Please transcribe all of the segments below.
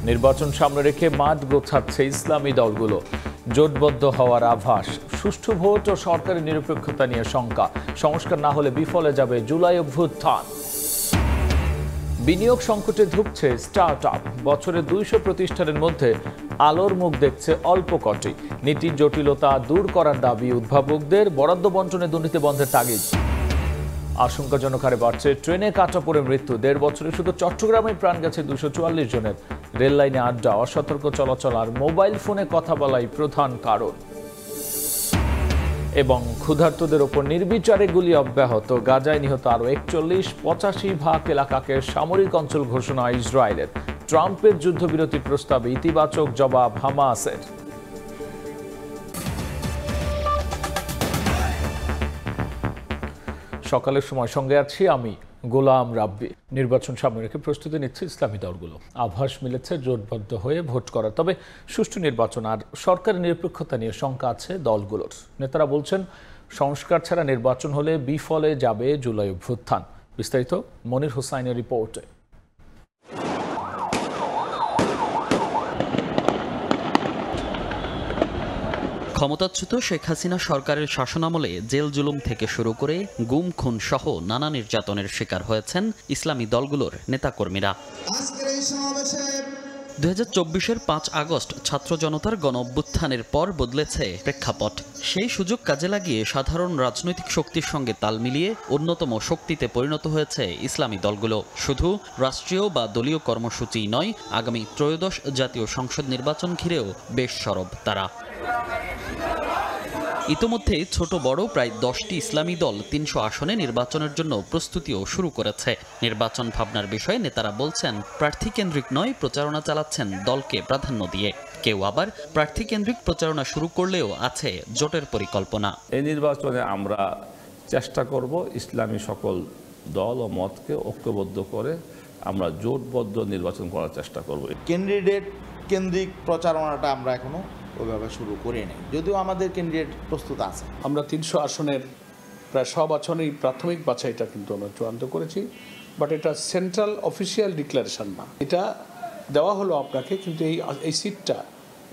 নির্বাচন সামনে রেখে মাঠ গোছাচ্ছে ইসলামী দলগুলো। জোটবদ্ধ হওয়ার আভাস। সুষ্ঠু ভোট ও সরকারি নিরপেক্ষতা নিয়ে শঙ্কা। সংস্কার না হলে বিফলে যাবে জুলাই অভ্যুত্থান। বিনিয়োগ সংকটে ধুঁকছে স্টার্ট আপ। বছরে 200 প্রতিষ্ঠানের মধ্যে আলোর মুখ দেখছে অল্প কটি। নীতির জটিলতা দূর করার দাবি উদ্ভাবকদের। বরাদ্দ বন্টনে দুর্নীতি বন্ধের তাগিদ। আশঙ্কাজনক হারে বাড়ছে ট্রেনে কাটা পড়ে মৃত্যু। 1.5 বছরে শুধু চট্টগ্রামে প্রাণ গেছে 244 জনের। রেল লাইনে আড্ডা, অসতর্ক চলাচল আর মোবাইল ফোনে কথা বলাই প্রধান কারণ। এবং ক্ষুধার্তদের ওপর নির্বিচারে গুলি অব্যাহত। গাজায় নিহত আরও 41। 85 এলাকাকে সামরিক অঞ্চল ঘোষণা ইসরায়েলের। ট্রাম্পের যুদ্ধবিরতি প্রস্তাবে ইতিবাচক জবাব হামাসের। সকালের সময় সঙ্গে আছি আমি গোলাম রাব্বি। নির্বাচন সামনে রেখে প্রস্তুতি নিচ্ছে ইসলামী দলগুলো। আভাস মিলেছে জোটবদ্ধ হয়ে ভোট করার। তবে সুষ্ঠু নির্বাচন আর সরকারি নিরপেক্ষতা নিয়ে শঙ্কা আছে দলগুলোর। নেতারা বলছেন সংস্কার ছাড়া নির্বাচন হলে বিফলে যাবে জুলাই অভ্যুত্থান। বিস্তারিত মনির হোসাইনের রিপোর্টে। ক্ষমতাচ্যুত শেখ হাসিনা সরকারের শাসনামলে জেল জুলুম থেকে শুরু করে গুম খুন সহ নানা নির্যাতনের শিকার হয়েছেন ইসলামী দলগুলোর নেতাকর্মীরা। 2024-এর 5 আগস্ট ছাত্র জনতার গণ অভ্যুত্থানের পর বদলেছে প্রেক্ষাপট। সেই সুযোগ কাজে লাগিয়ে সাধারণ রাজনৈতিক শক্তির সঙ্গে তাল মিলিয়ে অন্যতম শক্তিতে পরিণত হয়েছে ইসলামী দলগুলো। শুধু রাষ্ট্রীয় বা দলীয় কর্মসূচিই নয়, আগামী ত্রয়োদশ জাতীয় সংসদ নির্বাচন ঘিরেও বেশ সরব তারা। ইতোমধ্যে ছোট বড় প্রায় 10টি ইসলামী দল 300 আসনে নির্বাচনের জন্য প্রস্তুতিও শুরু করেছে। নির্বাচন ভাবনার বিষয়ে নেতারা বলছেন প্রার্থী কেন্দ্রিক নয়, প্রচারণা চালাচ্ছেন দলকে প্রাধান্য দিয়ে। কেউ আবার প্রার্থী কেন্দ্রিক প্রচারণা শুরু করলেও আছে জোটের পরিকল্পনা। এই নির্বাচনে আমরা চেষ্টা করব ইসলামী সকল দল ও মতকে ঐক্যবদ্ধ করে আমরা জোটবদ্ধ নির্বাচন করার চেষ্টা করব। ক্যান্ডিডেট কেন্দ্রিক প্রচারণাটা আমরা এখনো ওইভাবে শুরু করে নেই, যদিও আমাদের ক্যান্ডিডেট প্রস্তুত আছে। আমরা 300 আসনের প্রায় সব আসনেই প্রাথমিক বাছাইটা কিন্তু আমরা চূড়ান্ত করেছি, বাট এটা সেন্ট্রাল অফিসিয়াল ডিক্লারেশন না। এটা দেওয়া হলো আপনাকে, কিন্তু এই সিটটা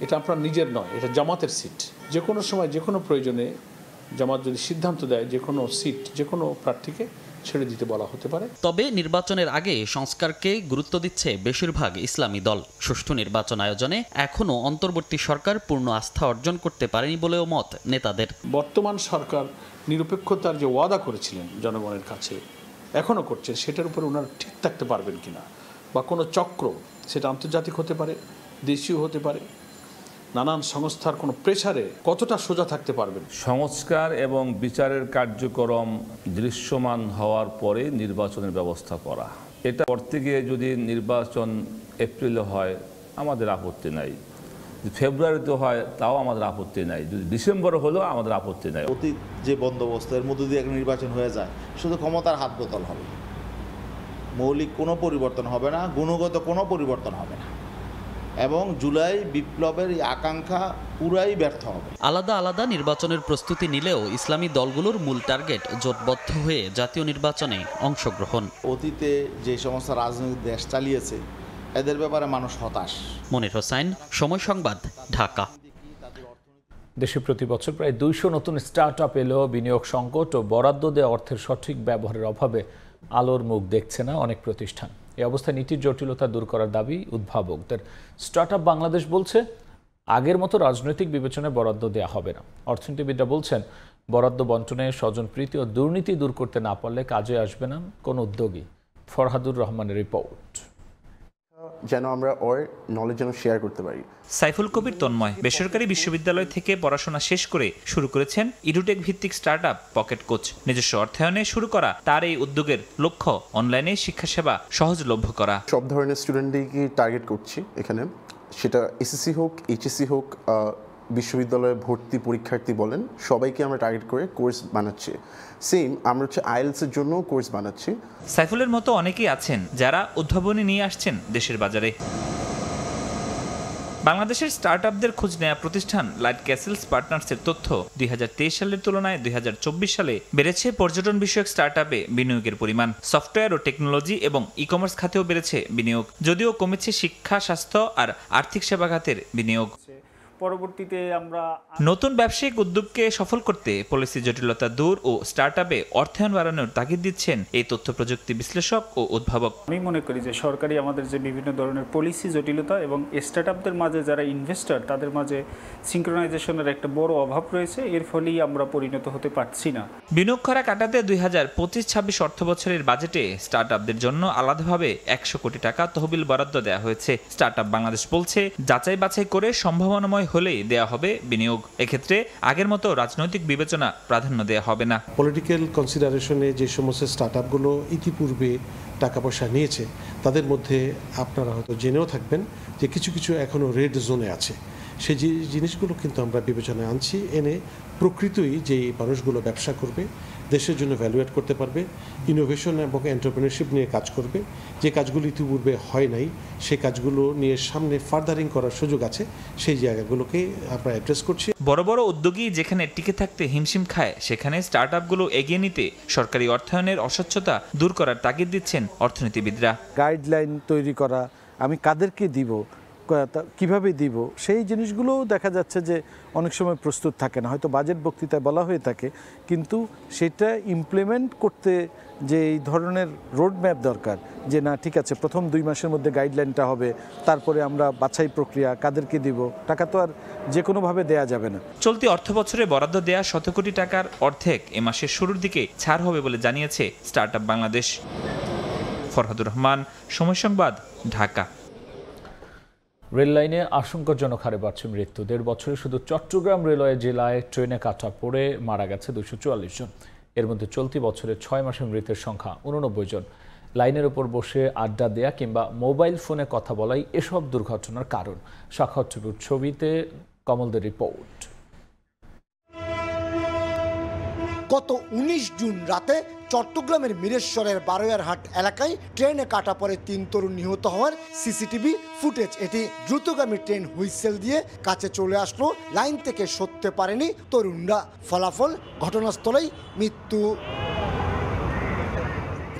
এটা আপনার নিজের নয়, এটা জামাতের সিট। যে কোনো সময় যে কোনো প্রয়োজনে জামাত যদি সিদ্ধান্ত দেয় যে কোনো সিট যে কোনো প্রার্থীকে ছেড়ে দিতে বলা হতে পারে। তবে নির্বাচনের আগে সংস্কারকে গুরুত্ব দিচ্ছে বেশিরভাগ ইসলামী দল। সুষ্ঠু নির্বাচন আয়োজনে এখনো অন্তর্বর্তী সরকার পূর্ণ আস্থা অর্জন করতে পারেনি বলেও মত নেতাদের। বর্তমান সরকার নিরপেক্ষতার যে ওয়াদা করেছিলেন জনগণের কাছে এখনো করছে, সেটার উপর ওনারা ঠিক থাকতে পারবেন কিনা, বা কোনো চক্র, সেটা আন্তর্জাতিক হতে পারে, দেশীয় হতে পারে, নানান সংস্থার কোনো প্রেসারে কতটা সোজা থাকতে পারবেন। সংস্কার এবং বিচারের কার্যক্রম দৃশ্যমান হওয়ার পরে নির্বাচনের ব্যবস্থা করা, এটা করতে গিয়ে যদি নির্বাচন এপ্রিলে হয় আমাদের আপত্তি নাই, যদি ফেব্রুয়ারিতে হয় তাও আমাদের আপত্তি নাই, যদি ডিসেম্বরে হলেও আমাদের আপত্তি নাই। অতীত যে বন্দোবস্তের মধ্য দিয়ে একটা নির্বাচন হয়ে যায়, শুধু ক্ষমতার হাত বদল হবে, মৌলিক কোনো পরিবর্তন হবে না, গুণগত কোনো পরিবর্তন হবে না, এবং জুলাই বিপ্লবের এই আকাঙ্ক্ষা পুরাই ব্যর্থ হবে। আলাদা আলাদা নির্বাচনের প্রস্তুতি নিলেও ইসলামী দলগুলোর মূল টার্গেট জোটবদ্ধ হয়ে জাতীয় নির্বাচনে অংশগ্রহণ। অতীতে যে সমস্ত রাজনৈতিক দেশ চালিয়েছে এদের ব্যাপারে মানুষ হতাশ। মনির হোসাইন, সময় সংবাদ, ঢাকা। দেশে প্রতি বছর প্রায় 200 নতুন স্টার্ট আপ এলেও বিনিয়োগ সংকট ও বরাদ্দ দেওয়া অর্থের সঠিক ব্যবহারের অভাবে আলোর মুখ দেখছে না অনেক প্রতিষ্ঠান। এই অবস্থায় নীতির জটিলতা দূর করার দাবি উদ্ভাবকদের। স্টার্ট আপ বাংলাদেশ বলছে আগের মতো রাজনৈতিক বিবেচনায় বরাদ্দ দেওয়া হবে না। অর্থনীতিবিদরা বলছেন বরাদ্দ বন্টনে স্বজনপ্রীতি ও দুর্নীতি দূর করতে না পারলে কাজে আসবে না কোনো উদ্যোগী। ফরহাদুর রহমানের রিপোর্ট। যেন আমরা ওর নলেজ যেন শেয়ার করতে পারি। সাইফুল কবির তন্ময় বেসরকারি বিশ্ববিদ্যালয় থেকে পড়াশোনা শেষ করে শুরু করেছেন ইডুটেক ভিত্তিক স্টার্টআপ পকেট কোচ। নিজস্ব অর্থায়নে শুরু করা তার এই উদ্যোগের লক্ষ্য অনলাইনে শিক্ষা সেবা সহজলভ্য করা। সব ধরনের স্টুডেন্টদেরকে টার্গেট করছি এখানে, সেটা এসএসসি হোক, এইচএসসি হোক, বিশ্ববিদ্যালয়ে ভর্তি পরীক্ষার্থী বলেন, সবাইকে আমরা টার্গেট করে কোর্স বানাচ্ছি। সেম আমরা হচ্ছে আইএলটিএস এর জন্য কোর্স বানাচ্ছি। সাইফুলের মতো অনেকেই আছেন যারা উদ্ভাবনী নিয়ে আসছেন দেশের বাজারে। বাংলাদেশের স্টার্টআপদের খোঁজ নেওয়া প্রতিষ্ঠান লাইট ক্যাসেলস পার্টনার্সের তথ্য 2023 সালের তুলনায় 2024 সালে বেড়েছে পর্যটন বিষয়ক স্টার্টআপে বিনিয়োগের পরিমাণ। সফটওয়্যার ও টেকনোলজি এবং ই-কমার্স খাতেও বেড়েছে বিনিয়োগ, যদিও কমেছে শিক্ষা, স্বাস্থ্য আর আর্থিক সেবা খাতের বিনিয়োগ। পরবর্তীতে আমরা নতুন ব্যবসায়িক উদ্যোগকে সফল করতে পলিসি জটিলতা দূর ও স্টার্টআপে অর্থায়ন বাড়ানোর তাগিদ দিচ্ছেন এই তথ্য প্রযুক্তি বিশ্লেষক ও উদ্ভাবক। আমি মনে করি যে সরকারি আমাদের যে বিভিন্ন ধরনের পলিসি জটিলতা এবং স্টার্টআপদের মাঝে যারা ইনভেস্টর তাদের মাঝে সিঙ্ক্রোনাইজেশনের একটা বড় অভাব রয়েছে, এর ফলেই আমরা পরিণত হতে পারছি না। বিনিয়োগ খরা কাটাতে 2025-26 অর্থ বছরের বাজেটে স্টার্টআপদের জন্য আলাদাভাবে 100 কোটি টাকা তহবিল বরাদ্দ দেওয়া হয়েছে। স্টার্টআপ বাংলাদেশ বলছে, যাচাই বাছাই করে সম্ভাবনাময় হলেই দেয়া হবে বিনিয়োগ। এক্ষেত্রে আগের মতো রাজনৈতিক বিবেচনা প্রাধান্য দেয়া হবে না। পলিটিক্যাল কনসিডারেশনে যে সমস্ত স্টার্টআপগুলো ইতিপূর্বে টাকা পয়সা নিয়েছে তাদের মধ্যে আপনারা হয়তো জেনেও থাকবেন যে কিছু কিছু এখনও রেড জোনে আছে। সেই জিনিসগুলো কিন্তু আমরা বিবেচনায় আনছি, এনে প্রকৃতই যে মানুষগুলো ব্যবসা করবে, দেশের জন্য ভ্যালুয়েট করতে পারবে, ইনোভেশন এবং এন্টারপ্রেনারশিপ নিয়ে কাজ করবে, যে কাজগুলো ইতিপূর্বে হয় নাই সেই কাজগুলো নিয়ে সামনে ফার্দারিং করার সুযোগ আছে, সেই জায়গাগুলোকে আমরা অ্যাড্রেস করছি। বড় বড় উদ্যোগী যেখানে টিকে থাকতে হিমশিম খায়, সেখানে স্টার্টআপগুলো এগিয়ে নিতে সরকারি অর্থায়নের অস্বচ্ছতা দূর করার তাগিদ দিচ্ছেন অর্থনীতিবিদরা। গাইডলাইন তৈরি করা, আমি কাদেরকে দিব, কিভাবে দিব, সেই জিনিসগুলো দেখা যাচ্ছে যে অনেক সময় প্রস্তুত থাকে না। হয়তো বাজেট বক্তৃতায় বলা হয়ে থাকে, কিন্তু সেটা ইমপ্লিমেন্ট করতে যে এই ধরনের রোড ম্যাপ দরকার, যে না ঠিক আছে প্রথম 2 মাসের মধ্যে গাইডলাইনটা হবে, তারপরে আমরা বাছাই প্রক্রিয়া কাদেরকে দিব, টাকা তো আর যে কোনোভাবে দেয়া যাবে না। চলতি অর্থ বছরে বরাদ্দ দেয়া 100 কোটি টাকার অর্ধেক এ মাসের শুরুর দিকে ছাড় হবে বলে জানিয়েছে স্টার্টআপ বাংলাদেশ। ফরহাদুর রহমান, সময় সংবাদ, ঢাকা। রেল লাইনে আশঙ্কাজনক হারে বাড়ছে মৃত্যু। 1.5 বছরে শুধু চট্টগ্রাম রেলওয়ে জেলায় ট্রেনে কাটা পড়ে মারা গেছে 244 জন। এর মধ্যে চলতি বছরে 6 মাসে মৃতের সংখ্যা 89 জন। লাইনের ওপর বসে আড্ডা দেয়া কিংবা মোবাইল ফোনে কথা বলাই এসব দুর্ঘটনার কারণ। সাখাওয়াত টুটুর ছবিতে কমলদের রিপোর্ট। গত 19 জুন রাতে চট্টগ্রামের মিরেশ্বরের বারোয়ারহাট এলাকায় ট্রেনে কাটা পড়ে 3 তরুণ নিহত হওয়ার সিসিটিভি ফুটেজ এটি। দ্রুতগামী ট্রেন হুইসেল দিয়ে কাছে চলে আসলো, লাইন থেকে সরতে পারেনি তরুণরা। ফলাফল ঘটনাস্থলেই মৃত্যু।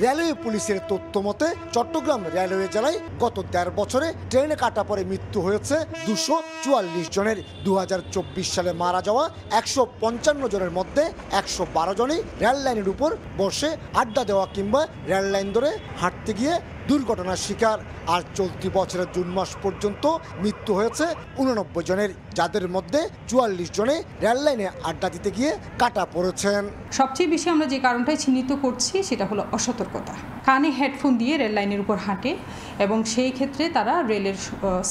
রেলওয়ে পুলিশের তথ্য মতে চট্টগ্রাম রেলওয়ে জেলায় গত 1.5 বছরে ট্রেনে কাটা পড়ে মৃত্যু হয়েছে 244 জনের। 2024 সালে মারা যাওয়া 155 জনের মধ্যে 112 জনই রেল লাইনের উপর বসে আড্ডা দেওয়া কিংবা রেল লাইন ধরে হাঁটতে গিয়ে দুর্ঘটনার শিকার। আর চলতি বছরের জুন মাস পর্যন্ত মৃত্যু হয়েছে 89 জনের, যাদের মধ্যে 44 জনে রেল লাইনে আড্ডা দিতে গিয়ে কাটা পড়েছেন। সবচেয়ে বেশি আমরা যে কারণটাই চিহ্নিত করছি সেটা হলো অসতর্কতা। কানে হেডফোন দিয়ে রেল লাইনের উপর হাঁটে এবং সেই ক্ষেত্রে তারা রেলের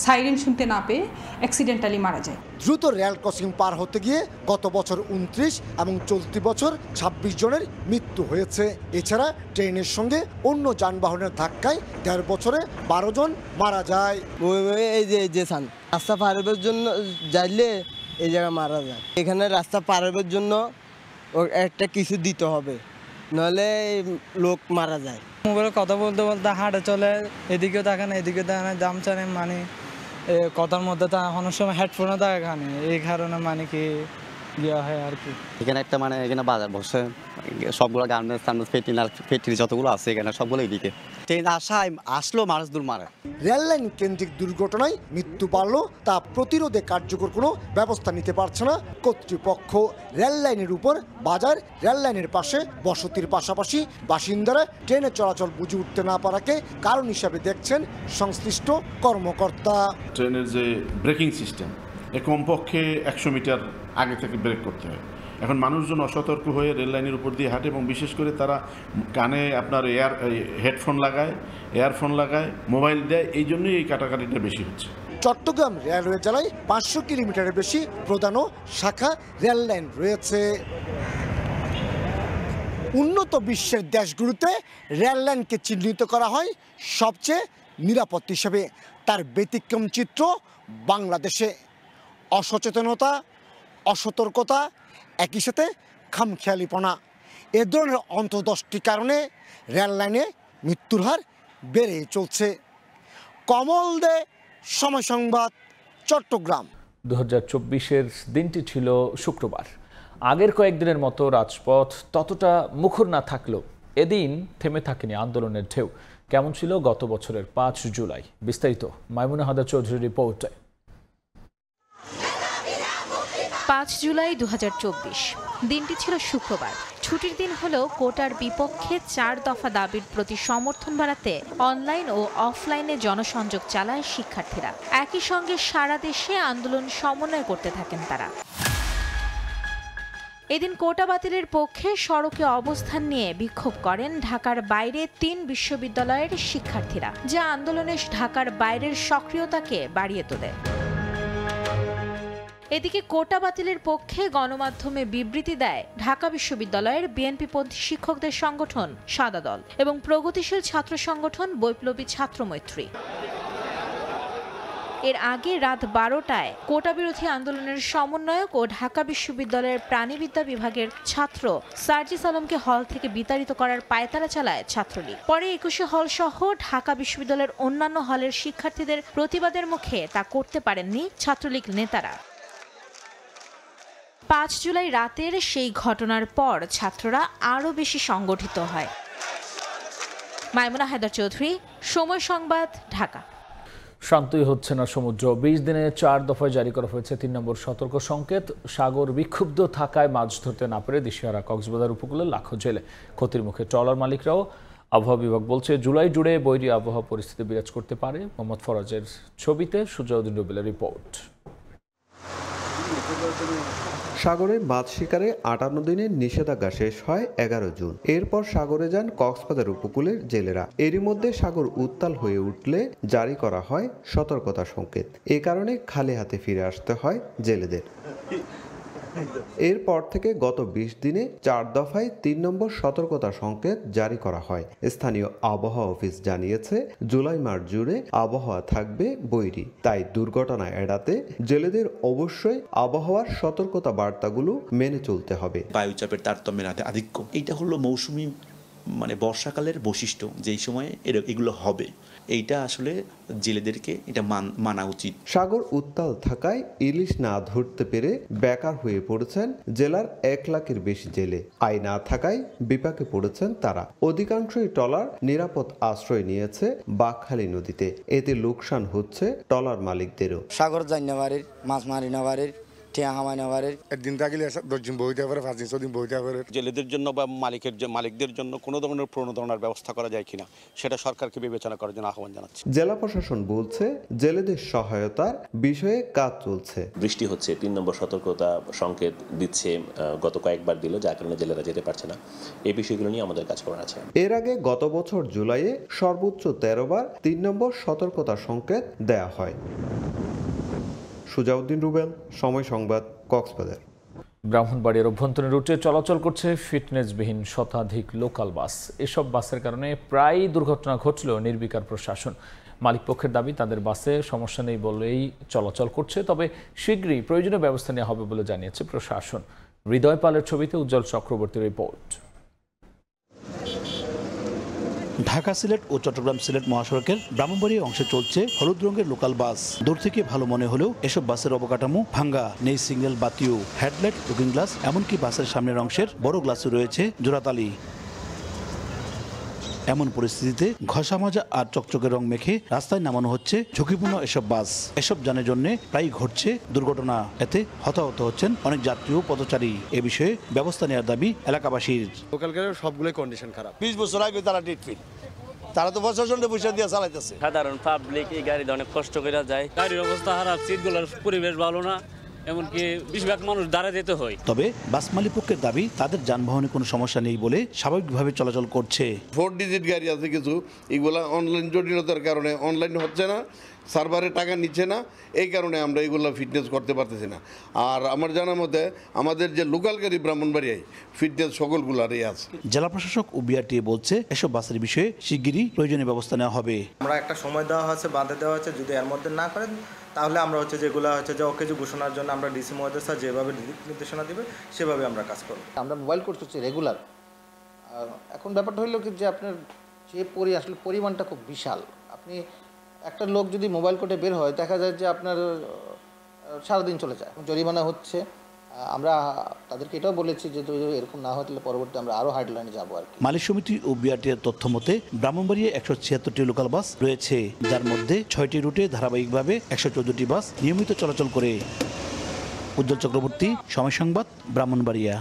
সাইরেন শুনতে না পেয়ে অ্যাক্সিডেন্টালি মারা যায়। দ্রুত রেল ক্রসিং পার হতে গিয়ে গত বছর 29 এবং চলতি বছর 26 জনের মৃত্যু হয়েছে। এছাড়া ট্রেনের সঙ্গে অন্য যানবাহনের ধাক্কায় 1.5 বছরে 12 জন মারা যায়। এই যে রাস্তা পারের জন্য যাইলে এই জায়গায় মারা যায়। এখানে রাস্তা পারের জন্য একটা কিছু দিতে হবে, নাহলে লোক মারা যায়। মোবাইলে কথা বলতে বলতে হাঁটে চলে, এদিকেও দেখে না এদিকেও দেখে না, জাম চানে মানে কথার মধ্যে তা অনেক সময় হেডফোনও থাকে এখানে, এই কারণে মানে কি দেওয়া হয় আর কি। এখানে একটা মানে এখানে বাজার বসে, সবগুলো গার্মেন্টস ফেক্টরি যতগুলো আছে এখানে সবগুলো এদিকে। ট্রেন আসলো মানুষ দূর মারে। রেল লাইন কেন্দ্রিক দুর্ঘটনায় মৃত্যু বাড়লো, তা প্রতিরোধে কার্যকর কোনো ব্যবস্থা নিতে পারছে না কর্তৃপক্ষ। রেল লাইনের উপর বাজার, রেল লাইনের পাশে বসতির পাশাপাশি বাসিন্দারা ট্রেনের চলাচল বুঝে উঠতে না পারাকে কারণ হিসাবে দেখছেন সংশ্লিষ্ট কর্মকর্তা। ট্রেনের যে ব্রেকিং সিস্টেম, কমপক্ষে 100 মিটার আগে থেকে ব্রেক করতে হয়। এখন মানুষজন অসতর্ক হয়ে রেল লাইনের উপর দিয়ে হাঁটে এবং বিশেষ করে তারা কানে আপনার হেডফোন লাগায়, ইয়ারফোন লাগায়, মোবাইল দেয়, এই জন্যই এই কাটাকাটিটা বেশি হচ্ছে। চট্টগ্রাম রেলওয়ে জেলায় 500 কিলোমিটারের বেশি প্রধান শাখা রেল লাইন রয়েছে। উন্নত বিশ্বের দেশগুলোতে রেল লাইনকে চিহ্নিত করা হয় সবচেয়ে নিরাপদ হিসেবে। তার ব্যতিক্রম চিত্র বাংলাদেশে। অসচেতনতা, অসতর্কতা, একই সাথে খামখেয়ালিপনা, এ ধরনের অন্তত 10টি কারণে রেল লাইনে মৃত্যুর হার বেড়েই চলছে। কমল দে, সময় সংবাদ, চট্টগ্রাম। 2024-এর দিনটি ছিল শুক্রবার। আগের কয়েকদিনের মতো রাজপথ ততটা মুখর না থাকলেও এদিন থেমে থাকেনি আন্দোলনের ঢেউ। কেমন ছিল গত বছরের 5 জুলাই? বিস্তারিত মাইমুনা হাদা চৌধুরীর রিপোর্টে। 5 জুলাই 2024 দিনটি ছিল শুক্রবার। ছুটির দিন হলেও কোটার বিপক্ষে 4 দফা দাবির প্রতি সমর্থন বাড়াতে অনলাইন ও অফলাইনে জনসংযোগ চালায় শিক্ষার্থীরা। একই সঙ্গে সারা দেশে আন্দোলন সমন্বয় করতে থাকেন তারা। এদিন কোটা বাতিলের পক্ষে সড়কে অবস্থান নিয়ে বিক্ষোভ করেন ঢাকার বাইরে 3 বিশ্ববিদ্যালয়ের শিক্ষার্থীরা, যা আন্দোলনে ঢাকার বাইরের সক্রিয়তাকে বাড়িয়ে তোলে। এদিকে কোটা বাতিলের পক্ষে গণমাধ্যমে বিবৃতি দেয় ঢাকা বিশ্ববিদ্যালয়ের বিএনপিপন্থী শিক্ষকদের সংগঠন সাদা দল এবং প্রগতিশীল ছাত্র সংগঠন বৈপ্লবী ছাত্র মৈত্রী। এর আগে রাত 12টায় কোটা বিরোধী আন্দোলনের সমন্বয়ক ও ঢাকা বিশ্ববিদ্যালয়ের প্রাণীবিদ্যা বিভাগের ছাত্র সার্জিস আলমকে হল থেকে বিতাড়িত করার পায়তারা চালায় ছাত্রলীগ। পরে 21 হল সহ ঢাকা বিশ্ববিদ্যালয়ের অন্যান্য হলের শিক্ষার্থীদের প্রতিবাদের মুখে তা করতে পারেননি ছাত্রলীগ নেতারা। 5 জুলাই রাতের সেই ঘটনার পর ছাত্ররা আরও বেশি সংগঠিত হয়। মাইমুনা হায়দার চৌধুরী, সময় সংবাদ, ঢাকা। শান্তই হচ্ছে না সমুদ্র। 20 দিনে 4 দফায় জারি করা হয়েছে 3 নম্বর সতর্ক সংকেত। সাগর বিক্ষুব্ধ থাকায় মাছ ধরতে না পেরে দিশেহারা কক্সবাজার উপকূলে লাখো জেলে। ক্ষতির মুখে ট্রলার মালিকরাও। আবহাওয়া বিভাগ বলছে জুলাই জুড়ে বৈরী আবহাওয়া পরিস্থিতি বিরাজ করতে পারে। মোহাম্মদ ফরাজের ছবিতে সুজাউদ্দিন রুবেলের রিপোর্ট। সাগরে মাছ শিকারে 58 দিনের নিষেধাজ্ঞা শেষ হয় 11 জুন। এরপর সাগরে যান কক্সবাজার উপকূলের জেলেরা। এরই মধ্যে সাগর উত্তাল হয়ে উঠলে জারি করা হয় সতর্কতা সংকেত। এ কারণে খালি হাতে ফিরে আসতে হয় জেলেদের। এরপর থেকে গত 20 দিনে 4 দফায় 3 নম্বর সতর্কতা সংকেত জারি করা হয়। স্থানীয় আবহাওয়া অফিস জানিয়েছে জুলাই মাস জুড়ে আবহাওয়া থাকবে বৈরী। তাই দুর্ঘটনা এড়াতে জেলেদের অবশ্যই আবহাওয়ার সতর্কতা বার্তাগুলো মেনে চলতে হবে। বায়ুচাপের তারতম্যের আধিক্য, এইটা হলো মৌসুমী বর্ষাকালের বৈশিষ্ট্য, যেই সময়ে এগুলো হবে, এইটা আসলে জেলেদেরকে এটা মানা উচিত। সাগর উত্তাল থাকায় ইলিশ না ধরতে পেরে বেকার হয়ে পড়েছেন জেলার 1 লাখের বেশি জেলে। আয় না থাকায় বিপাকে পড়েছেন তারা। অধিকাংশই ট্রলার নিরাপদ আশ্রয় নিয়েছে বাকখালী নদীতে। এতে লোকসান হচ্ছে ট্রলার মালিকদেরও। সাগর জান্নাবাড়ির মাছ মারি নাবাড়ির একদিন থাকলে 10 দিন বইতে পারে, 5 দিন 6 দিন বইতে পারে। জেলেদের জন্য বা মালিকদের জন্য কোনো ধরনের প্রণোদনার ব্যবস্থা করা যায় কিনা সেটা সরকারকে বিবেচনা করার জন্য আহ্বান জানাচ্ছি। জেলা প্রশাসন বলছে জেলেদের সহায়তার বিষয়ে কাজ চলছে। বৃষ্টি হচ্ছে, 3 নম্বর সতর্কতা সংকেত দিচ্ছে, গত কয়েকবার দিল, যার কারণে জেলেরা যেতে পারছে না। এই বিষয়গুলো নিয়ে আমাদের কাজ করার আছে। এর আগে গত বছর জুলাইয়ে সর্বোচ্চ 13 বার 3 নম্বর সতর্কতা সংকেত দেয়া হয়। সুজাউদ্দিন রুবেল, সময় সংবাদ, কক্সবাজার। ব্রাহ্মণবাড়িয়ার অভ্যন্তরীণ রুটে চলাচল করছে ফিটনেসবিহীন শতাধিক লোকাল বাস। এসব বাসের কারণে প্রায় দুর্ঘটনা ঘটলেও নির্বিকার প্রশাসন। মালিকপক্ষের দাবি তাদের বাসে সমস্যা নেই বলেই চলাচল করছে, তবে শীঘ্রই প্রয়োজনীয় ব্যবস্থা নেওয়া হবে বলে জানিয়েছে প্রশাসন। হৃদয় পালের ছবিতে উজ্জ্বল চক্রবর্তীর রিপোর্ট। ঢাকা সিলেট ও চট্টগ্রাম সিলেট মহাসড়কের ব্রাহ্মণবাড়িয়া অংশে চলছে হলুদ রঙের লোকাল বাস। দূর থেকে ভালো মনে হলেও এসব বাসের অবকাঠামো ভাঙ্গা, নেই সিগন্যাল বাতিও, হেডলাইট, লুকিং গ্লাস, এমনকি বাসের সামনের অংশের বড় গ্লাসে রয়েছে জোড়াতালি। এমন পরিস্থিতিতে ঘষা মাজা আর চকচকে রং মেখে রাস্তায় নামানো হচ্ছে ঝুঁকিপূর্ণ এসব বাস। এসব যানের জন্য প্রায় ঘটছে দুর্ঘটনা। এতে হতাহত হচ্ছেন অনেক যাত্রী ও পথচারী। এ বিষয়ে ব্যবস্থা নেওয়ার দাবি এলাকাবাসীর। লোকাল গাড়ির সবগুলোই কন্ডিশন খারাপ। 20 বছর আগে তারা ডিটফিট, তারা তো প্রশাসনের পয়সা দিয়ে চালাইতেছে। সাধারণ পাবলিক এই গাড়িতে অনেক কষ্ট করে যায়। গাড়ির অবস্থা খারাপ, সিটগুলোর পরিবেশ ভালো না, এমনকি বেশিরভাগ মানুষ দাঁড়ায় যেতে হয়। তবে বাস মালিকপক্ষের দাবি তাদের যানবাহনে কোনো সমস্যা নেই বলে স্বাভাবিকভাবে চলাচল করছে। 4 ডিজিট গাড়ি আছে কিছু, এগুলা অনলাইন জটিলতার কারণে অনলাইন হচ্ছে না, সার্ভারে টাকা নিচ্ছে না, এই কারণে আমরা এগুলো ফিটনেস করতে পারতেছি না। আর আমার জানার মতে আমাদের যে লোকাল গাড়ি ব্রাহ্মণবাড়িয়ায় ফিটনেস সকলগুলারই আছে। জেলা প্রশাসক ও বিআরটিএ বলছে এসব বাসের বিষয়ে শিগগিরই প্রয়োজনীয় ব্যবস্থা নেওয়া হবে। আমরা একটা সময় দেওয়া হয়েছে, বাঁধে দেওয়া হয়েছে, যদি এর মধ্যে না করেন তাহলে আমরা যেগুলো যে অকেজো ঘোষণার জন্য আমরা ডিসি মহোদয় স্যার যেভাবে নির্দেশনা দিবে সেভাবে আমরা কাজ করব। আমরা মোবাইল কোড করছি রেগুলার। এখন ব্যাপারটা হলো কি যে আপনার যে আসলে পরিমাণটা খুব বিশাল। আপনি একটা লোক যদি মোবাইল কোডে বের হয় দেখা যায় যে আপনার সারাদিন চলে যায়, জরিমানা হচ্ছে। আমরা তাদেরকে এটাও বলেছি যে যদি এরকম না হয় তাহলে পরবর্তী আমরা আরও হার্ডলাইনে যাবো আর কি। মালিক সমিতি ও বিআরটির তথ্য মতে ব্রাহ্মণবাড়িয়া 176টি লোকাল বাস রয়েছে, যার মধ্যে 6টি রুটে ধারাবাহিকভাবে 114টি বাস নিয়মিত চলাচল করে। উজ্জ্বল চক্রবর্তী, সময় সংবাদ, ব্রাহ্মণবাড়িয়া।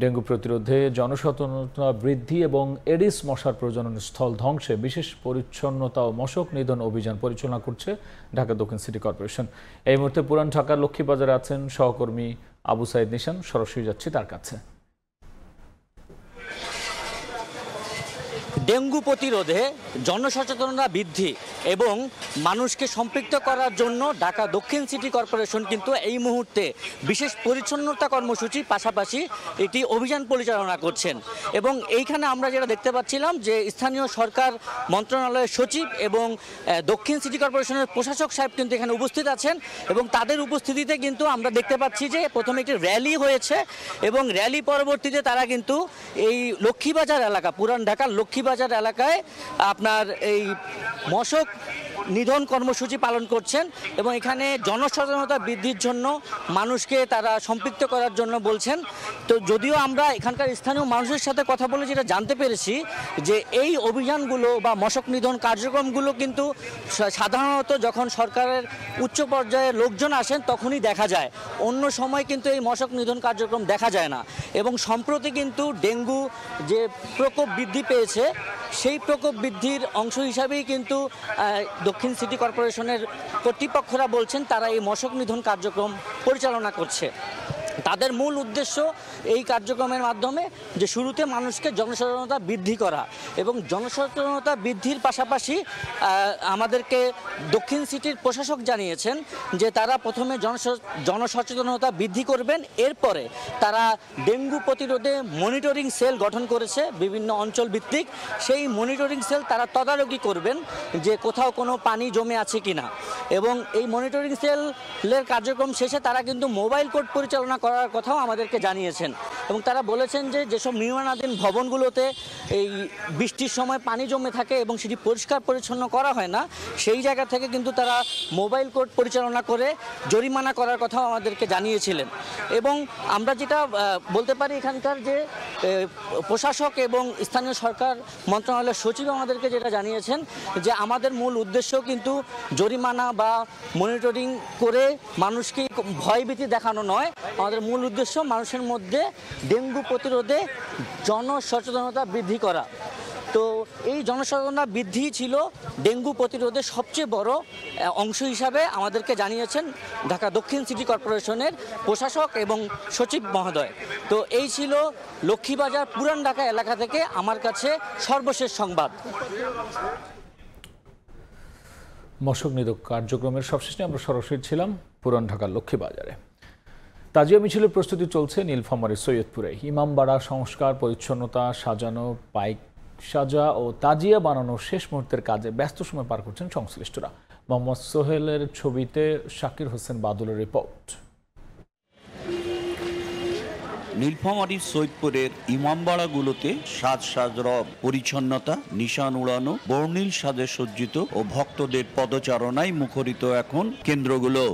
ডেঙ্গু প্রতিরোধে জনসচেতনতা বৃদ্ধি এবং এডিস মশার প্রজনন স্থল ধ্বংসে বিশেষ পরিচ্ছন্নতা ও মশক নিধন অভিযান পরিচালনা করছে ঢাকা দক্ষিণ সিটি কর্পোরেশন। এই মুহূর্তে পুরান ঢাকার লক্ষ্মীবাজারে আছেন সহকর্মী আবু সাইদ নিশান, সরাসরি যাচ্ছি তার কাছে। ডেঙ্গু প্রতিরোধে জনসচেতনতা বৃদ্ধি এবং মানুষকে সম্পৃক্ত করার জন্য ঢাকা দক্ষিণ সিটি কর্পোরেশন কিন্তু এই মুহূর্তে বিশেষ পরিচ্ছন্নতা কর্মসূচির পাশাপাশি এটি অভিযান পরিচালনা করছেন। এবং এইখানে আমরা যেটা দেখতে পাচ্ছিলাম যে স্থানীয় সরকার মন্ত্রণালয়ের সচিব এবং দক্ষিণ সিটি কর্পোরেশনের প্রশাসক সাহেব কিন্তু এখানে উপস্থিত আছেন এবং তাদের উপস্থিতিতে কিন্তু আমরা দেখতে পাচ্ছি যে প্রথমে একটি র্যালি হয়েছে এবং র্যালি পরবর্তীতে তারা কিন্তু এই লক্ষ্মীবাজার এলাকা, পুরান ঢাকার লক্ষ্মীবাজার এলাকায় আপনার এই মশক নিধন কর্মসূচি পালন করছেন এবং এখানে জনসচেতনতা বৃদ্ধির জন্য মানুষকে তারা সম্পৃক্ত করার জন্য বলছেন। তো যদিও আমরা এখানকার স্থানীয় মানুষের সাথে কথা বলে যেটা জানতে পেরেছি যে এই অভিযানগুলো বা মশক নিধন কার্যক্রমগুলো কিন্তু সাধারণত যখন সরকারের উচ্চ পর্যায়ের লোকজন আসেন তখনই দেখা যায়, অন্য সময় কিন্তু এই মশক নিধন কার্যক্রম দেখা যায় না। এবং সম্প্রতি কিন্তু ডেঙ্গু যে প্রকোপ বৃদ্ধি পেয়েছে সেই প্রকোপ বৃদ্ধির অংশ হিসাবেই কিন্তু দক্ষিণ সিটি কর্পোরেশনের কর্তৃপক্ষরা বলছেন তারা এই মশক নিধন কার্যক্রম পরিচালনা করছে। তাদের মূল উদ্দেশ্য এই কার্যক্রমের মাধ্যমে যে শুরুতে মানুষকে জনসচেতনতা বৃদ্ধি করা এবং জনসচেতনতা বৃদ্ধির পাশাপাশি আমাদেরকে দক্ষিণ সিটির প্রশাসক জানিয়েছেন যে তারা প্রথমে জনসচেতনতা বৃদ্ধি করবেন, এরপরে তারা ডেঙ্গু প্রতিরোধে মনিটরিং সেল গঠন করেছে বিভিন্ন অঞ্চল ভিত্তিক। সেই মনিটরিং সেল তারা তদারকি করবেন যে কোথাও কোনো পানি জমে আছে কিনা এবং এই মনিটরিং সেলের কার্যক্রম শেষে তারা কিন্তু মোবাইল কোর্ট পরিচালনা করার কথাও আমাদেরকে জানিয়েছেন এবং তারা বলেছেন যে যেসব নির্মাণাধীন ভবনগুলোতে এই বৃষ্টির সময় পানি জমে থাকে এবং সেটি পরিষ্কার পরিচ্ছন্ন করা হয় না, সেই জায়গা থেকে কিন্তু তারা মোবাইল কোর্ট পরিচালনা করে জরিমানা করার কথাও আমাদেরকে জানিয়েছিলেন। এবং আমরা যেটা বলতে পারি এখানকার যে প্রশাসক এবং স্থানীয় সরকার মন্ত্রণালয়ের সচিব আমাদেরকে যেটা জানিয়েছেন যে আমাদের মূল উদ্দেশ্য কিন্তু জরিমানা বা মনিটরিং করে মানুষকে ভয়ভীতি দেখানো নয়, আমাদের মূল উদ্দেশ্য মানুষের মধ্যে ডেঙ্গু প্রতিরোধে জনসচেতনতা বৃদ্ধি করা। তো এই জনসচেতনতা বৃদ্ধি ছিল ডেঙ্গু প্রতিরোধে সবচেয়ে বড় অংশ হিসাবে আমাদেরকে জানিয়েছেন ঢাকা দক্ষিণ সিটি কর্পোরেশনের প্রশাসক এবং সচিব মহোদয়। তো এই ছিল লক্ষ্মীবাজার পুরান ঢাকা এলাকা থেকে আমার কাছে সর্বশেষ সংবাদ। মশক নিধন কার্যক্রমের সবশেষে আমরা সরাসরি ছিলাম পুরান ঢাকার লক্ষ্মীবাজারে। তাজিয়া মিছিলের প্রস্তুতি চলছে নীলফামারীর সৈয়দপুরে। ইমামবাড়া সংস্কার, পরিচ্ছন্নতা, সাজানো, পাইক সাজা ও তাজিয়া বানানোর শেষ মুহূর্তের কাজে ব্যস্ত সময় পার করছেন সংশ্লিষ্টরা। মোহাম্মদ সোহেলের ছবিতে শাকির হোসেন বাদলের রিপোর্ট। নীলফামারীর সৈয়দপুরের ইমামবাড়াগুলোতে সাজ রব, পরিচ্ছন্নতা, নিশান উড়ানো, বর্ণিল সাজে সজ্জিত ও ভক্তদের পদচারণায় মুখরিত এখন কেন্দ্রগুলো।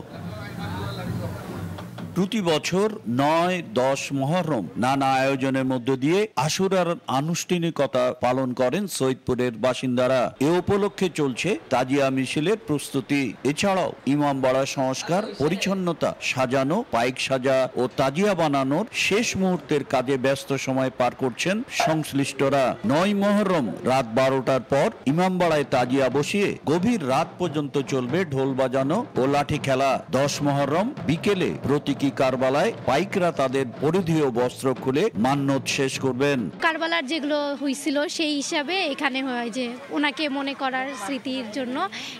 প্রতি বছর ৯-১০ মুহররম নানা আয়োজনের মধ্য দিয়ে আশুরার আনুষ্ঠানিকতা পালন করেন সৈয়দপুরের বাসিন্দারা। এ উপলক্ষে চলছে তাজিয়া মিছিলের প্রস্তুতি। এছাড়াও ইমামবাড়া সংস্কার, পরিচ্ছন্নতা, সাজানো, পাইক সাজা ও তাজিয়া বানানোর শেষ মুহূর্তের কাজে ব্যস্ত সময় পার করছেন সংশ্লিষ্টরা। ৯ মুহররম রাত ১২টার পর ইমামবাড়ায় তাজিয়া বসিয়ে গভীর রাত পর্যন্ত চলবে ঢোল বাজানো ও লাঠি খেলা। ১০ মুহররম বিকেলে প্রতীকী কারবালায় পাইকরা তাদের পরিধেয় বস্ত্র খুলে মান্যত শেষ করবেন। কারবালার যেগুলো হয়েছিল সেই হিসাবে এখানে হয় যে ওনাকে মনে করার স্মৃতির জন্য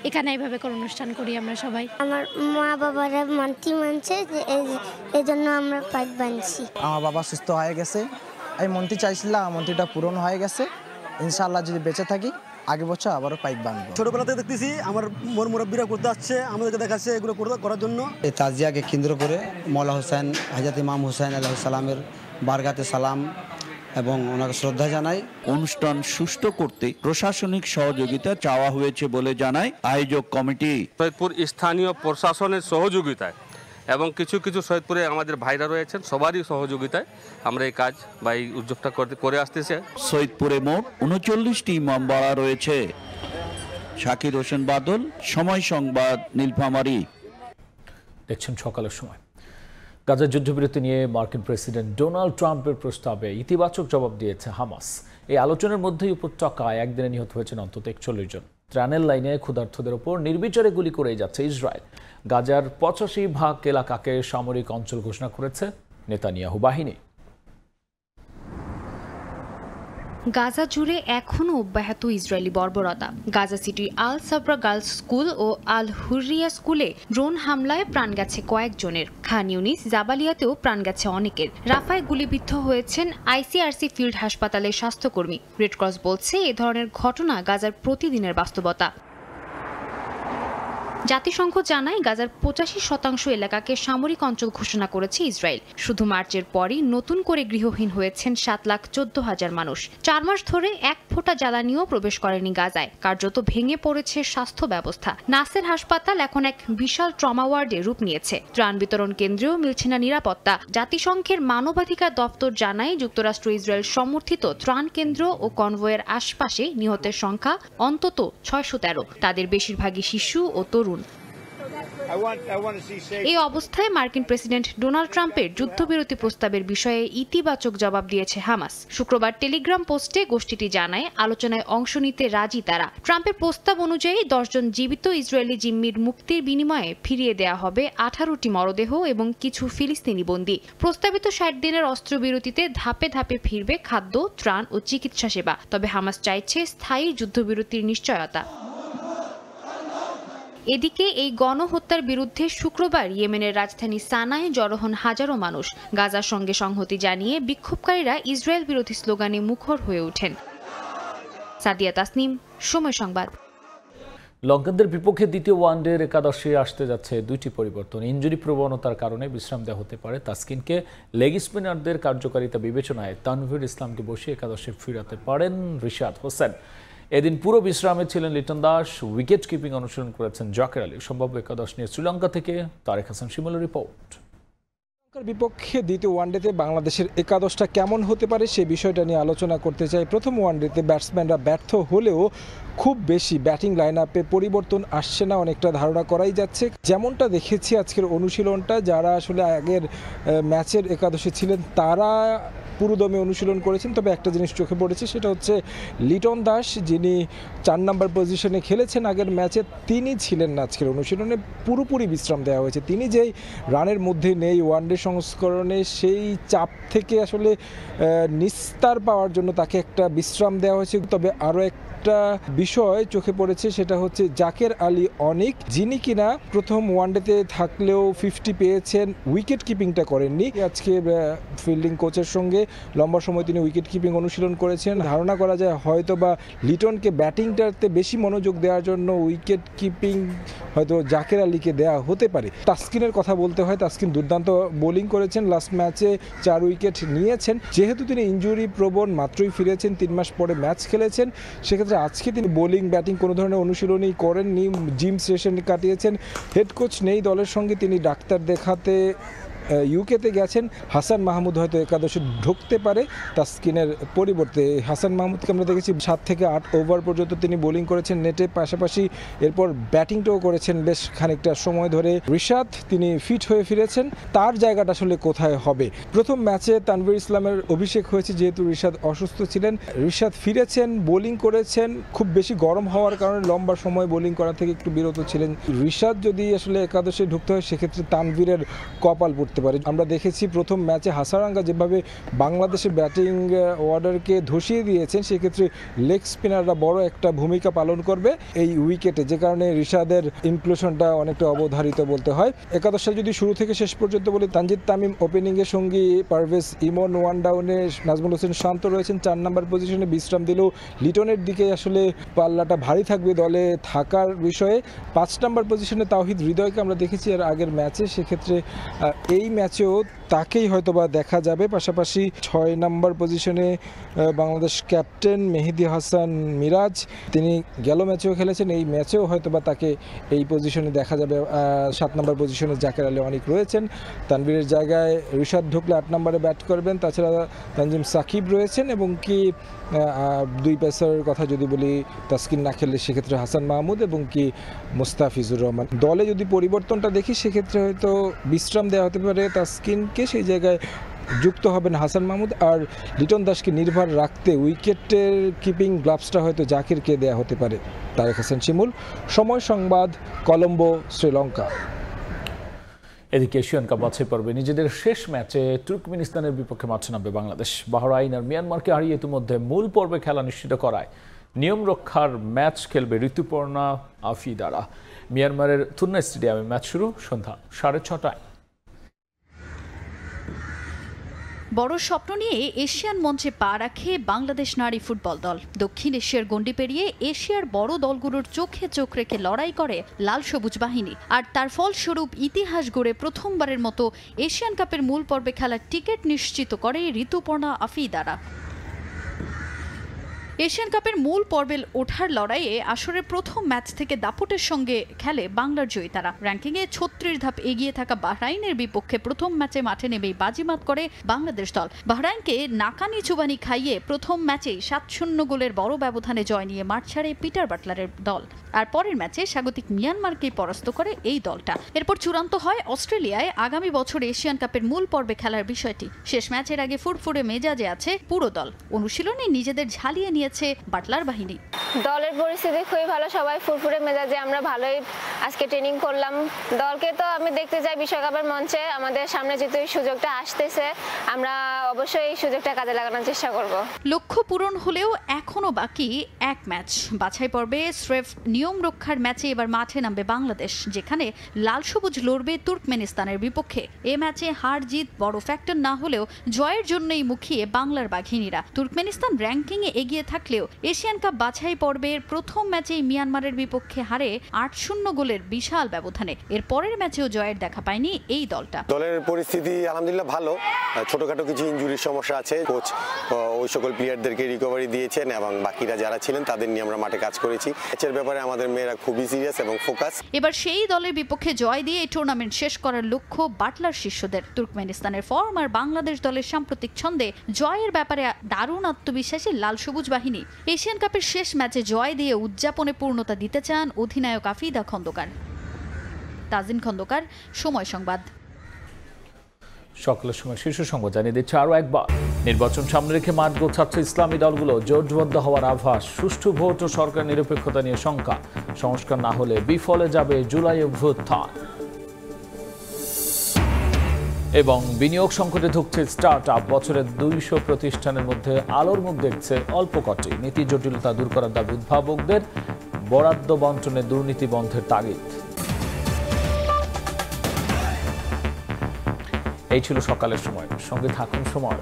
এখানে এইভাবে করে অনুষ্ঠান করি আমরা সবাই। আমার মা বাবারা মানতি মানছে এই জন্য আমরা পাইক বানছি। আমার বাবা সুস্থ হয়ে গেছে, এই মন্ত্রী চাইছিলাম, মন্ত্রীটা পূরণ হয়ে গেছে। ইনশাআল্লাহ যদি বেঁচে থাকি আগে বছর আবারও পাইক বানবো। ছোটবেলা থেকে দেখতেছি আমার মুরব্বীরা করতে আসছে, আমাদেরকে দেখাচ্ছে এগুলো করার জন্য। এই তাজিয়াকে কেন্দ্র করে মৌলা হোসেন, হযরত ইমাম হুসাইন আলাইহিস সালামের বারগাতে সালাম এবং ওনাকে শ্রদ্ধা জানাই। অনুষ্ঠান সুষ্ঠু করতে প্রশাসনিক সহযোগিতা চাওয়া হয়েছে বলে জানায় আয়োজক কমিটি। সৈয়দপুর স্থানীয় প্রশাসনের সহযোগিতায় এবং কিছু কিছু সৈয়দপুরে আমাদের ভাইরা রয়েছেন, সবারই সহযোগিতায় আমরা এই কাজ বা এই উদ্যোগটা করে আসতেছে। সৈয়দপুরে মোট 39টি ইমামবাড়া রয়েছে। শাকির হোসেন বাদল, সময় সংবাদ, নীলফামারী। দেখছেন সকালের সময়। গাজার যুদ্ধবিরতি নিয়ে মার্কিন প্রেসিডেন্ট ডোনাল্ড ট্রাম্পের প্রস্তাবে ইতিবাচক জবাব দিয়েছে হামাস। এই আলোচনার মধ্যেই উপত্যকায় একদিনে নিহত হয়েছেন অন্তত 41 জন। ত্রাণের লাইনে ক্ষুধার্তদের ওপর নির্বিচারে গুলি করেই যাচ্ছে ইসরায়েল। গাজার 85% এলাকাকে সামরিক অঞ্চল ঘোষণা করেছে নেতানিয়াহু বাহিনী। গাজা জুড়ে এখনও অব্যাহত ইসরায়েলি বর্বরতা। গাজা সিটির আল সাবরা গার্লস স্কুল ও আল হুরিয়া স্কুলে ড্রোন হামলায় প্রাণ গেছে কয়েকজনের। খান ইউনিস, জাবালিয়াতেও প্রাণ গেছে অনেকের। রাফায় গুলিবিদ্ধ হয়েছেন ICRC ফিল্ড হাসপাতালের স্বাস্থ্যকর্মী। রেডক্রস বলছে এ ধরনের ঘটনা গাজার প্রতিদিনের বাস্তবতা। জাতিসংঘ জানায় গাজার 85% এলাকাকে সামরিক অঞ্চল ঘোষণা করেছে ইসরায়েল। শুধু মার্চের পরই নতুন করে গৃহহীন হয়েছেন 7,14,000 মানুষ। 4 মাস ধরে এক ফোঁটা জ্বালানিও প্রবেশ করেনি গাজায়। কার্যত ভেঙে পড়েছে স্বাস্থ্য ব্যবস্থা। নাসের হাসপাতাল এখন এক বিশাল ট্রমা ওয়ার্ডে রূপ নিয়েছে। ত্রাণ বিতরণ কেন্দ্রেও মিলছে না নিরাপত্তা। জাতিসংঘের মানবাধিকার দপ্তর জানায় যুক্তরাষ্ট্র ইসরায়েল সমর্থিত ত্রাণ কেন্দ্র ও কনভয়ের আশপাশে নিহতের সংখ্যা অন্তত 613। তাদের বেশিরভাগই শিশু ও তরুণ। এই অবস্থায় মার্কিন প্রেসিডেন্ট ডোনাল্ড ট্রাম্পের যুদ্ধবিরতি প্রস্তাবের বিষয়ে ইতিবাচক জবাব দিয়েছে হামাস। শুক্রবার টেলিগ্রাম পোস্টে গোষ্ঠীটি জানায় আলোচনায় অংশ নিতে রাজি তারা। ট্রাম্পের প্রস্তাব অনুযায়ী 10 জন জীবিত ইসরায়েলি জিম্মির মুক্তির বিনিময়ে ফিরিয়ে দেয়া হবে 18টি মরদেহ এবং কিছু ফিলিস্তিনি বন্দী। প্রস্তাবিত 60 দিনের অস্ত্রবিরতিতে ধাপে ধাপে ফিরবে খাদ্য, ত্রাণ ও চিকিৎসা সেবা। তবে হামাস চাইছে স্থায়ী যুদ্ধবিরতির নিশ্চয়তা। এদিকে এই গণহত্যার বিরুদ্ধে শুক্রবার ইয়েমেনের রাজধানী সানায় জড়ো হন হাজারো মানুষ। গাজার সঙ্গে সংহতি জানিয়ে বিক্ষোভকারীরা ইসরায়েল বিরোধী স্লোগানে মুখর হয়ে ওঠেন। সাদিয়া তাসনিম, সময় সংবাদ। লঙ্কানদের বিপক্ষে দ্বিতীয় ওয়ানডের একাদশে আসতে যাচ্ছে 2টি পরিবর্তন। ইনজুরি প্রবণতার কারণে বিশ্রাম দেওয়া হতে পারে তাসকিনকে। লেগ স্পিনারদের কার্যকারিতা বিবেচনায় তানভীর ইসলামকে বসিয়ে একাদশে ফিরাতে পারেন রিশাদ হোসেন। এদিন পুরো বিশ্রামে ছিলেন লিটন দাস। উইকেট কিপিং অনুসরণ করেছেন জাকের আলী। সম্ভাব্য একাদশ নিয়ে শ্রীলঙ্কা থেকে তারেক হাসান শিমুলের রিপোর্ট। শ্রীলঙ্কার বিপক্ষে দ্বিতীয় ওয়ানডেতে বাংলাদেশের একাদশটা কেমন হতে পারে সে বিষয়টা নিয়ে আলোচনা করতে চাই। প্রথম ওয়ানডেতে ব্যাটসম্যানরা ব্যর্থ হলেও খুব বেশি ব্যাটিং লাইন আপে পরিবর্তন আসছে না, অনেকটা ধারণা করাই যাচ্ছে। যেমনটা দেখেছি আজকের অনুশীলনটা, যারা আসলে আগের ম্যাচের একাদশে ছিলেন তারা পুরোদমে অনুশীলন করেছেন। তবে একটা জিনিস চোখে পড়েছে, সেটা হচ্ছে লিটন দাস, যিনি 4 নম্বর পজিশনে খেলেছেন আগের ম্যাচে, তিনি ছিলেন না আজকের অনুশীলনে। পুরোপুরি বিশ্রাম দেওয়া হয়েছে। তিনি যেই রানের মধ্যে নেই ওয়ানডে সংস্করণে, সেই চাপ থেকে আসলে নিস্তার পাওয়ার জন্য তাকে একটা বিশ্রাম দেওয়া হয়েছে। তবে আরও একটা বিষয় চোখে পড়েছে, সেটা হচ্ছে জাকের আলী অনিক, যিনি কিনা প্রথম ওয়ানডেতে থাকলেও 50 পেয়েছেন, উইকেট কিপিংটা করেননি। আজকে ফিল্ডিং কোচের সঙ্গে লম্বা সময় তিনি উইকেট কিপিং অনুশীলন করেছেন। ধারণা করা যায় হয়তো বা লিটনকে ব্যাটিংটাতে বেশি মনোযোগ দেওয়ার জন্য উইকেট কিপিং হয়তো জাকের আলীকে দেওয়া হতে পারে। তাসকিনের কথা বলতে হয়, তাসকিন দুর্দান্ত বোলিং করেছেন, লাস্ট ম্যাচে 4 উইকেট নিয়েছেন। যেহেতু তিনি ইনজুরি প্রবণ, মাত্রই ফিরেছেন, 3 মাস পরে ম্যাচ খেলেছেন, সেক্ষেত্রে আজকে তিনি বোলিং ব্যাটিং কোনো ধরনের অনুশীলনই করেননি, জিম সেশন কাটিয়েছেন। হেড কোচ নেই দলের সঙ্গে, তিনি ডাক্তার দেখাতে ইউকেতে গেছেন। হাসান মাহমুদ হয়তো একাদশে ঢুকতে পারে তাসকিনের পরিবর্তে। হাসান মাহমুদকে আমরা দেখেছি 7 থেকে 8 ওভার পর্যন্ত তিনি বোলিং করেছেন নেটে, পাশাপাশি এরপর ব্যাটিংটাও করেছেন বেশ খানিকটা সময় ধরে। রিশাদ, তিনি ফিট হয়ে ফিরেছেন, তার জায়গাটা আসলে কোথায় হবে? প্রথম ম্যাচে তানভীর ইসলামের অভিষেক হয়েছে, যেহেতু রিশাদ অসুস্থ ছিলেন। রিশাদ ফিরেছেন, বোলিং করেছেন, খুব বেশি গরম হওয়ার কারণে লম্বা সময় বোলিং করা থেকে একটু বিরত ছিলেন। রিশাদ যদি আসলে একাদশে ঢুকতে হয়, সেক্ষেত্রে তানভীরের কপাল পড়তে পারে। আমরা দেখেছি প্রথম ম্যাচে হাসারাঙ্গা যেভাবে বাংলাদেশের ব্যাটিং অর্ডারকে ধসিয়ে দিয়েছেন, সেক্ষেত্রে লেগ স্পিনাররা বড় একটা ভূমিকা পালন করবে এই উইকেটে, যে কারণে রিশাদের ইনক্লুশনটা অনেকটা অবধারিত বলতে হয়। একাদশটা যদি শুরু থেকে শেষ পর্যন্ত বলি, তানজিদ তামিম ওপেনিংয়ের সঙ্গী, পারভেজ ইমন ওয়ান ডাউনে, নাজমুল হোসেন শান্ত রয়েছেন 4 নম্বর পজিশনে। বিশ্রাম দিলেও লিটনের দিকে আসলে পাল্লাটা ভারী থাকবে দলে থাকার বিষয়ে। 5 নম্বর পজিশনে তাওহিদ হৃদয়কে আমরা দেখেছি এর আগের ম্যাচে, সেক্ষেত্রে এই ম্যাচেও তাকেই হয়তোবা দেখা যাবে। পাশাপাশি 6 নম্বর পজিশনে বাংলাদেশ ক্যাপ্টেন মেহেদী হাসান মিরাজ, তিনি গেল ম্যাচেও খেলেছেন, এই ম্যাচেও হয়তোবা তাকে এই পজিশনে দেখা যাবে। 7 নম্বর পজিশনে জাকের আলী অনেক রয়েছেন, তানভীরের জায়গায় রিশাদ ঢুকলে 8 নম্বরে ব্যাট করবেন। তাছাড়া তানজিম সাকিব রয়েছেন এবং কি 2 পেসারের কথা যদি বলি, তাসকিন না খেললে সেক্ষেত্রে হাসান মাহমুদ এবং কি মুস্তাফিজুর রহমান। দলে যদি পরিবর্তনটা দেখি সেক্ষেত্রে হয়তো বিশ্রাম দেওয়া হতে পারে তাসকিনকে, সেই জায়গায় যুক্ত হবেন হাসান মাহমুদ। আর লিটন দাসকে নির্ভর রাখতে উইকেটের কিপিং গ্লাভসটা হয়তো জাকিরকে দেওয়া হতে পারে। তারেক হাসান শিমুল, সময় সংবাদ, কলম্বো, শ্রীলঙ্কা। এদিকে এশিয়ান কাপ বাছাই পর্বে নিজেদের শেষ ম্যাচে তুর্কমেনিস্তানের বিপক্ষে মাঠে নামবে বাংলাদেশ। বাহরাইন আর মিয়ানমারকে হারিয়ে ইতিমধ্যে মূল পর্বে খেলা নিশ্চিত করায় নিয়ম রক্ষার ম্যাচ খেলবে ঋতুপর্ণা আফিদারা। মিয়ানমারের থুন্না স্টেডিয়ামে ম্যাচ শুরু সন্ধ্যা 6:30টায়। বড় স্বপ্ন নিয়ে এশিয়ান মঞ্চে পা রাখে বাংলাদেশ নারী ফুটবল দল। দক্ষিণ এশিয়ার গণ্ডি পেরিয়ে এশিয়ার বড় দলগুলোর চোখে চোখ রেখে লড়াই করে লাল সবুজ বাহিনী, আর তার ফলস্বরূপ ইতিহাস গড়ে প্রথমবারের মতো এশিয়ান কাপের মূল পর্বে খেলার টিকিট নিশ্চিত করে ঋতুপর্ণা আফিদারা। এশিয়ান কাপের মূল পর্বে ওঠার লড়াইয়ে আসরের প্রথম ম্যাচ থেকে দাপটের সঙ্গে খেলে বাংলার জয়ী তারা। র্যাঙ্কিংয়ে 36 ধাপ এগিয়ে থাকা বাহরাইনের বিপক্ষে প্রথম ম্যাচে মাঠে নেমেই বাজিমাত করে বাংলাদেশ দল। বাহরাইনকে নাকানি চুবানি খাইয়ে প্রথম ম্যাচেই 7-0 গোলের বড় ব্যবধানে জয় নিয়ে মাঠ ছাড়ে পিটার বাটলারের দল। আর পরের ম্যাচে স্বাগতিক মিয়ানমারকে পরাস্ত করে এই দলটা। এরপর চূড়ান্ত হয় অস্ট্রেলিয়ায় আগামী বছর এশিয়ান কাপের মূল পর্বে খেলার বিষয়টি। শেষ ম্যাচের আগে ফুরফুরে মেজাজে আছে পুরো দল। অনুশীলনে নিজেদের ঝালিয়ে নিয়েছে বাটলার বাহিনী। দলের পরিস্থিতি খুবই ভালো, সবাই ফুরফুরে মেজাজে, আমরা ভালোই আজকে ট্রেনিং করলাম। দলকে তো আমি দেখতে চাই বিশ্বকাপের মঞ্চে, আমাদের সামনে যেহেতু এই সুযোগটা আসতেছে, আমরা অবশ্যই এই সুযোগটা কাজে লাগানোর চেষ্টা করব। লক্ষ্য পূরণ হলেও এখনো বাকি এক ম্যাচ। বাছাই পর্বে স্রেফ নিয়ম রক্ষার ম্যাচে এবার মাঠে নামবে বাংলাদেশ, যেখানে লাল সবুজ লড়বে তুর্কমেনিস্তানের বিপক্ষে। এ ম্যাচে হার জিত বড় ফ্যাক্টর না হলেও জয়ের জন্যই মুখিয়ে বাংলার বাঘিনীরা। তুর্কমেনিস্তান র্যাঙ্কিংয়ে এগিয়ে থাকলেও এশিয়ান কাপ বাছাই পর্বের প্রথম ম্যাচেই মিয়ানমারের বিপক্ষে হারে 8-0 গোলের বিশাল ব্যবধানে। এর পরের ম্যাচেও জয়ের দেখা পায়নি এই দলটা। দলের পরিস্থিতি আলহামদুলিল্লাহ ভালো, ছোটখাটো কিছু ইনজুরির সমস্যা আছে। কোচ ওই সকল প্লেয়ারদেরকে রিকভারি দিয়েছেন এবং বাকিরা যারা ছিলেন তাদের নিয়ে আমরা মাঠে কাজ করেছি। ম্যাচের ব্যাপারে আমাদের মেয়েরা খুবই সিরিয়াস এবং ফোকাস। এবার সেই দলের বিপক্ষে জয় দিয়ে এই টুর্নামেন্ট শেষ করার লক্ষ্য বাটলার শিষ্যদের। তুর্কমেনিস্তানের ফর্ম আর বাংলাদেশ দলের সাম্প্রতিক ছন্দে জয়ের ব্যাপারে দারুণ আত্মবিশ্বাসী লাল সবুজ বাহিনী। এশিয়ান কাপের শেষ ম্যাচে জয় দিয়ে উদযাপনে পূর্ণতা দিতে চান অধিনায়ক আফিদা খন্দকার। তাজিন খন্দকার, সময় সংবাদ। সকালের সময় শীর্ষ সংবাদ জানিয়ে দিচ্ছে আরও একবার। নির্বাচন সামনে রেখে মাঠ গোছাচ্ছে ইসলামী দলগুলো। জোটবদ্ধ হওয়ার আভাস। সুষ্ঠু ভোট ও সরকার নিরপেক্ষতা নিয়ে শঙ্কা। সংস্কার না হলে বিফলে যাবে জুলাই অভ্যুত্থান। এবং বিনিয়োগ সংকটে ধুঁকছে স্টার্ট আপ। বছরের 200 প্রতিষ্ঠানের মধ্যে আলোর মুখ দেখছে অল্প কটি। নীতি জটিলতা দূর করার দাবি উদ্ভাবকদের। বরাদ্দ বন্টনে দুর্নীতি বন্ধের তাগিদ। এই ছিল সকালের সময়। সঙ্গে থাকুন সময়।